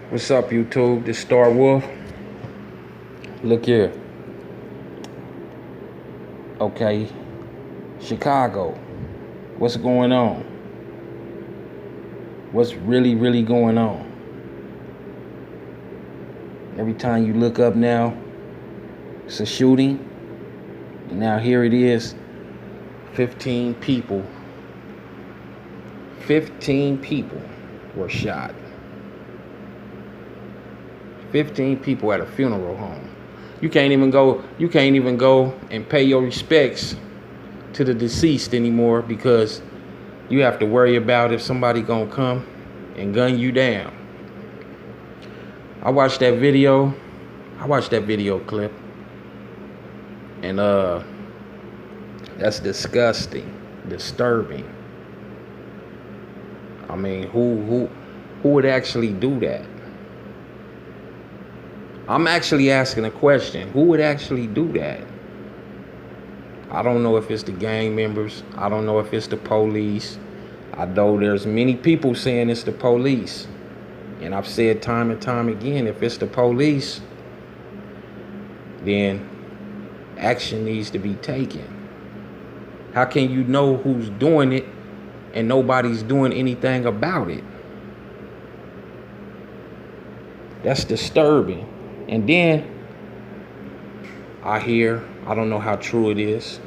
What's up, YouTube? This Starwolf. Look here. Okay, Chicago. What's going on? What's really going on? Every time you look up now, it's a shooting. And now here it is. 15 people. 15 people were shot. 15 people at a funeral home. You can't even go and pay your respects to the deceased anymore because you have to worry about if somebody gonna come and gun you down. I watched that video clip, and that's disgusting, disturbing. I mean, who would actually do that? I'm actually asking a question. Who would actually do that? I don't know if it's the gang members. I don't know if it's the police. I know there's many people saying it's the police. And I've said time and time again, if it's the police, then action needs to be taken. How can you know who's doing it and nobody's doing anything about it? That's disturbing. And then I hear, I don't know how true it is,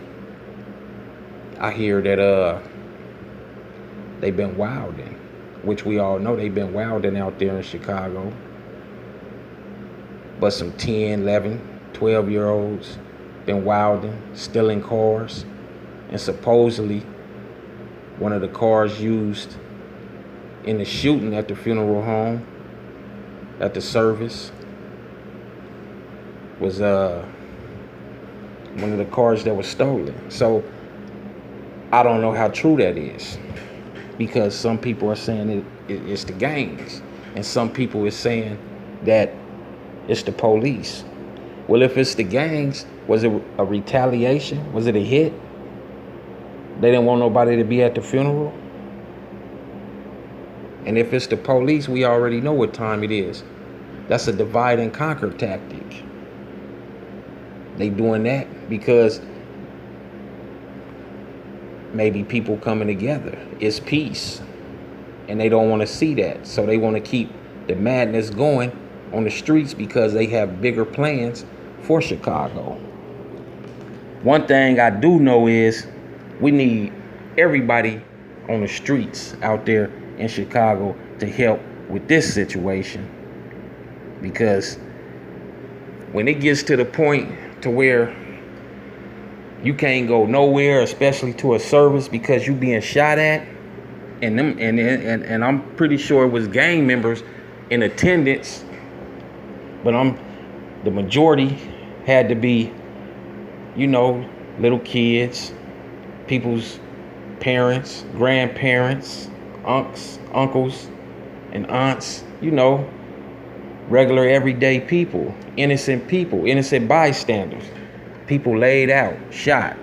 I hear that they've been wilding, which we all know they've been wilding out there in Chicago. But some 10, 11, 12-year-olds been wilding, stealing cars, and supposedly one of the cars used in the shooting at the funeral home, at the service, was one of the cars that was stolen. So I don't know how true that is, because some people are saying it's the gangs, and some people are saying that it's the police. Well, if it's the gangs, was it a retaliation? Was it a hit? They didn't want nobody to be at the funeral? And if it's the police, we already know what time it is. That's a divide and conquer tactic. They doing that because maybe people coming together. It's peace. And they don't want to see that. So they want to keep the madness going on the streets because they have bigger plans for Chicago. One thing I do know is we need everybody on the streets out there in Chicago to help with this situation. Because when it gets to the point to where you can't go nowhere, especially to a service, because you being shot at, and I'm pretty sure it was gang members in attendance, but the majority had to be, little kids, people's parents, grandparents, uncles, and aunts, regular everyday people, innocent bystanders, people laid out, shot.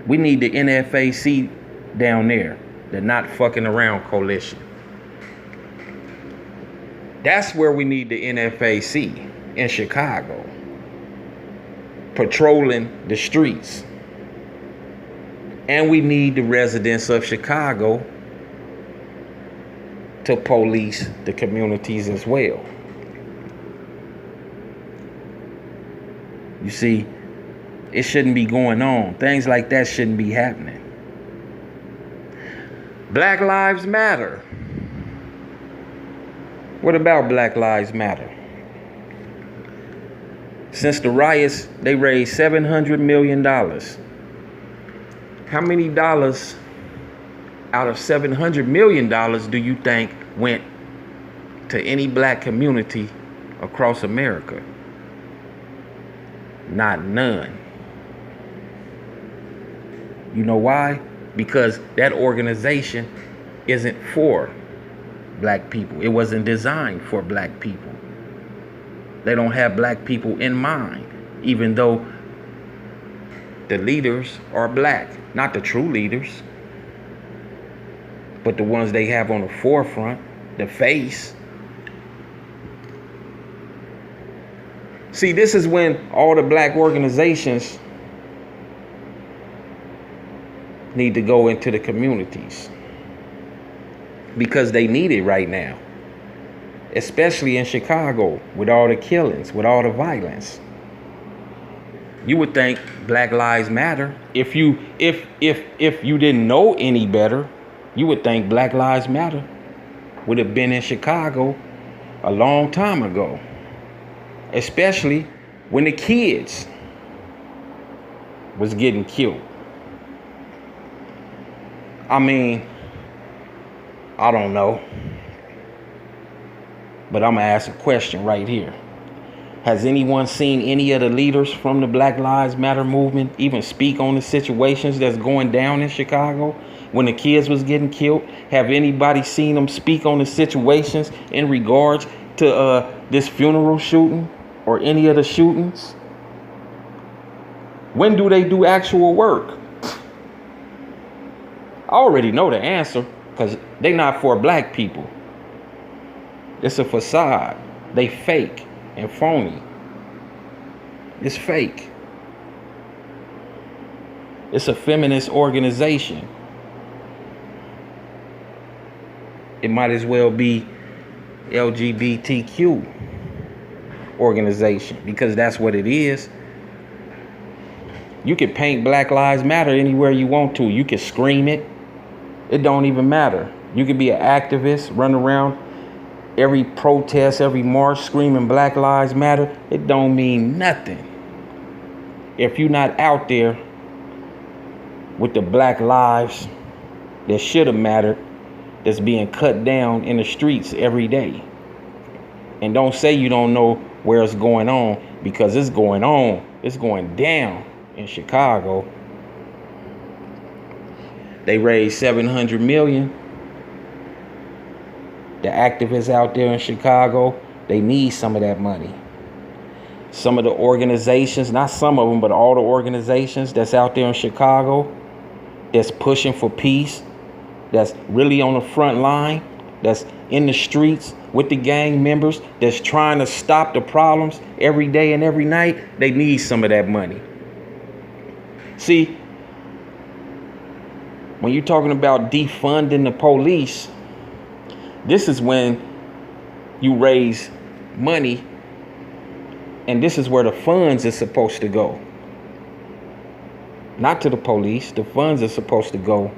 We need the NFAC down there, the Not Fucking Around Coalition. That's where we need the NFAC, in Chicago, patrolling the streets. And we need the residents of Chicago to police the communities as well. You see, it shouldn't be going on. Things like that shouldn't be happening. Black Lives Matter. What about Black Lives Matter? Since the riots, they raised $700 million. How many dollars out of $700 million do you think went to any black community across America? Not none. You know why? Because that organization isn't for black people. It wasn't designed for black people. They don't have black people in mind, even though the leaders are black. Not the true leaders, but the ones they have on the forefront, the face, See, this is when all the black organizations need to go into the communities, because they need it right now, especially in Chicago with all the killings, with all the violence. You would think Black Lives Matter. If you didn't know any better, you would think Black Lives Matter would have been in Chicago a long time ago, especially when the kids was getting killed. I mean, I don't know, but I'm gonna ask a question right here. Has anyone seen any of the leaders from the Black Lives Matter movement even speak on the situations that's going down in Chicago when the kids was getting killed? Have anybody seen them speak on the situations in regards to this funeral shooting or any of the shootings? When do they do actual work? I already know the answer, because they not for black people. It's a facade. They fake and phony. It's fake. It's a feminist organization. It might as well be LGBTQ organization, because that's what it is. You can paint Black Lives Matter anywhere you want to. You can scream it. It don't even matter. You could be an activist, run around every protest, every march screaming Black Lives Matter. It don't mean nothing if you're not out there with the black lives that should have mattered, that's being cut down in the streets every day. And don't say you don't know where it's going on, because it's going on. It's going down in Chicago. They raised $700 million. The activists out there in Chicago, they need some of that money. Some of the organizations, not some of them, but all the organizations that's out there in Chicago, that's pushing for peace, that's really on the front line, that's in the streets with the gang members, that's trying to stop the problems every day and every night, they need some of that money. See, when you're talking about defunding the police, this is when you raise money, and this is where the funds is supposed to go. Not to the police. The funds are supposed to go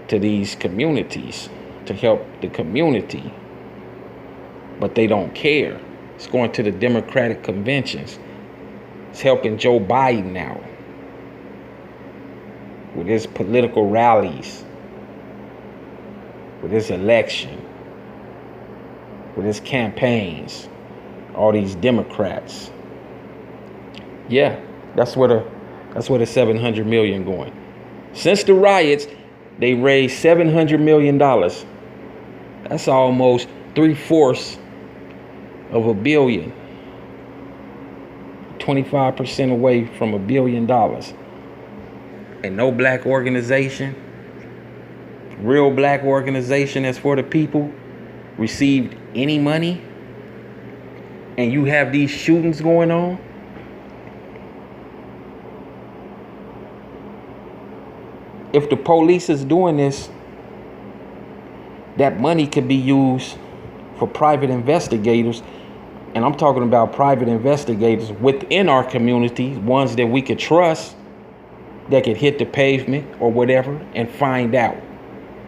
to these communities to help the community. But they don't care. It's going to the Democratic conventions. It's helping Joe Biden out with his political rallies, with his election, with his campaigns, all these Democrats. Yeah, that's where the 700 million going. Since the riots, they raised $700 million. That's almost 3/4 of $1 billion. 25% away from $1 billion. And no black organization, real black organization that's for the people, received any money. And you have these shootings going on. If the police is doing this, that money could be used for private investigators. And I'm talking about private investigators within our community, ones that we could trust, that could hit the pavement or whatever and find out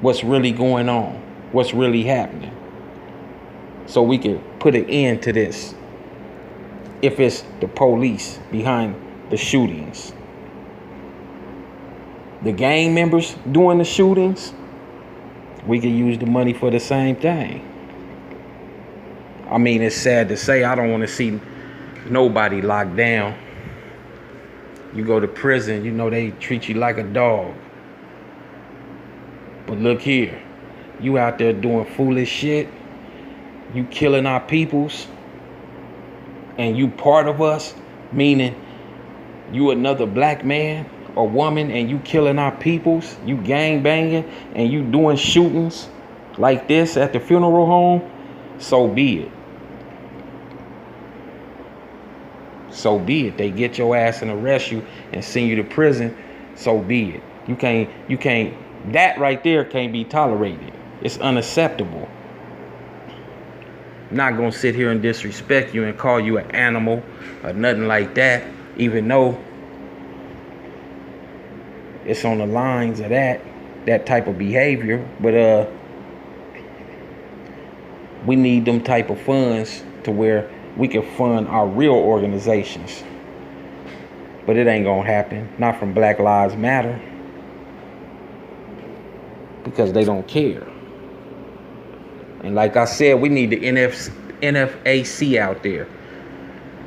what's really going on, what's really happening. So we could put an end to this. If it's the police behind the shootings, the gang members doing the shootings, we could use the money for the same thing. I mean, it's sad to say, I don't want to see nobody locked down. You go to prison, you know they treat you like a dog. But look here, you out there doing foolish shit, you killing our peoples, and you part of us, meaning you another black man or woman, and you killing our peoples, you gang banging, and you doing shootings like this at the funeral home, so be it. so be it. They get your ass and arrest you and send you to prison, so be it. You can't, that right there can't be tolerated. It's unacceptable. I'm not gonna sit here and disrespect you and call you an animal or nothing like that, even though it's on the lines of that type of behavior. But we need them type of funds to where we can fund our real organizations. But it ain't gonna happen. Not from Black Lives Matter. Because they don't care. And like I said, we need the NFAC out there.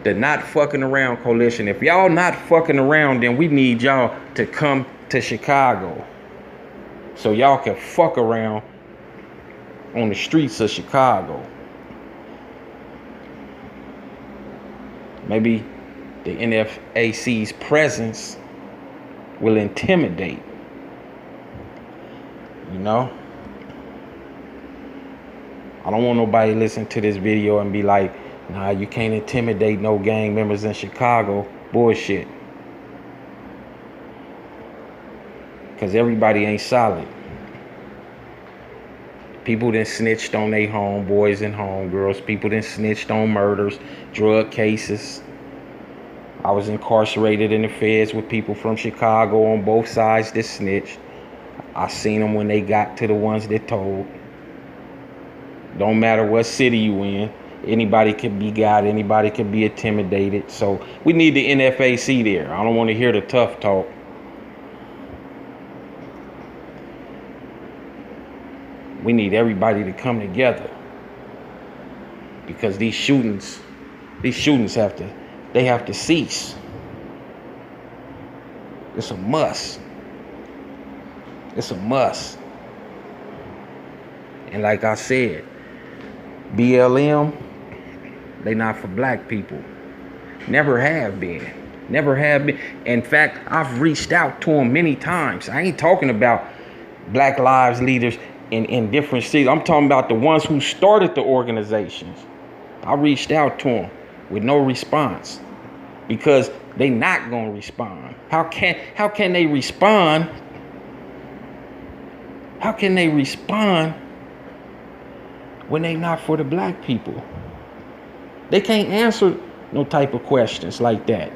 The Not Fucking Around Coalition. If y'all not fucking around, then we need y'all to come to Chicago. So y'all can fuck around on the streets of Chicago. Maybe the NFAC's presence will intimidate. You know? I don't want nobody to listen to this video and be like, nah, you can't intimidate no gang members in Chicago. Bullshit. Because everybody ain't solid. People done snitched on their homeboys and homegirls. People done snitched on murders, drug cases. I was incarcerated in the feds with people from Chicago on both sides that snitched. I seen them when they got to the ones that told. Don't matter what city you in. Anybody can be got. Anybody can be intimidated. So we need the NFAC there. I don't want to hear the tough talk. We need everybody to come together. Because these shootings have to cease. It's a must. It's a must. And like I said, BLM, they not for black people. Never have been. Never have been. In fact, I've reached out to them many times. I ain't talking about Black Lives leaders in different cities. I'm talking about the ones who started the organizations. I reached out to them with no response because they not gonna respond. How can they respond? How can they respond when they not for the black people? They can't answer no type of questions like that.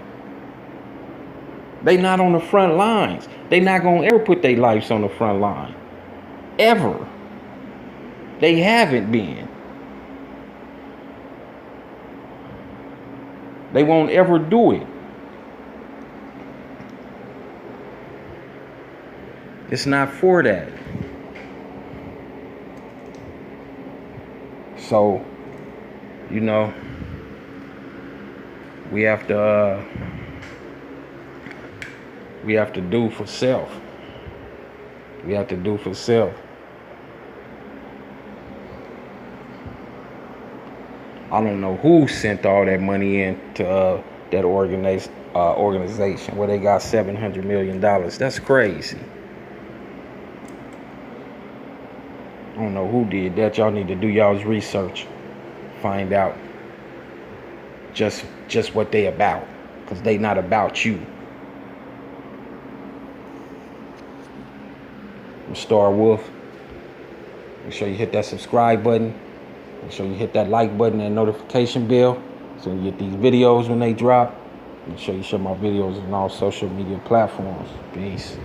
They not on the front lines. They not gonna ever put their lives on the front line. Ever. They haven't been. They won't ever do it. It's not for that. So, you know, we have to do for self. We have to do for self. I don't know who sent all that money in to that organization where they got $700 million. That's crazy. I don't know who did that. Y'all need to do y'all's research. Find out just what they about. Because they not about you. I'm Starwolf. Make sure you hit that subscribe button. Make sure you hit that like button and notification bell so you get these videos when they drop. Make sure you share my videos on all social media platforms. Peace.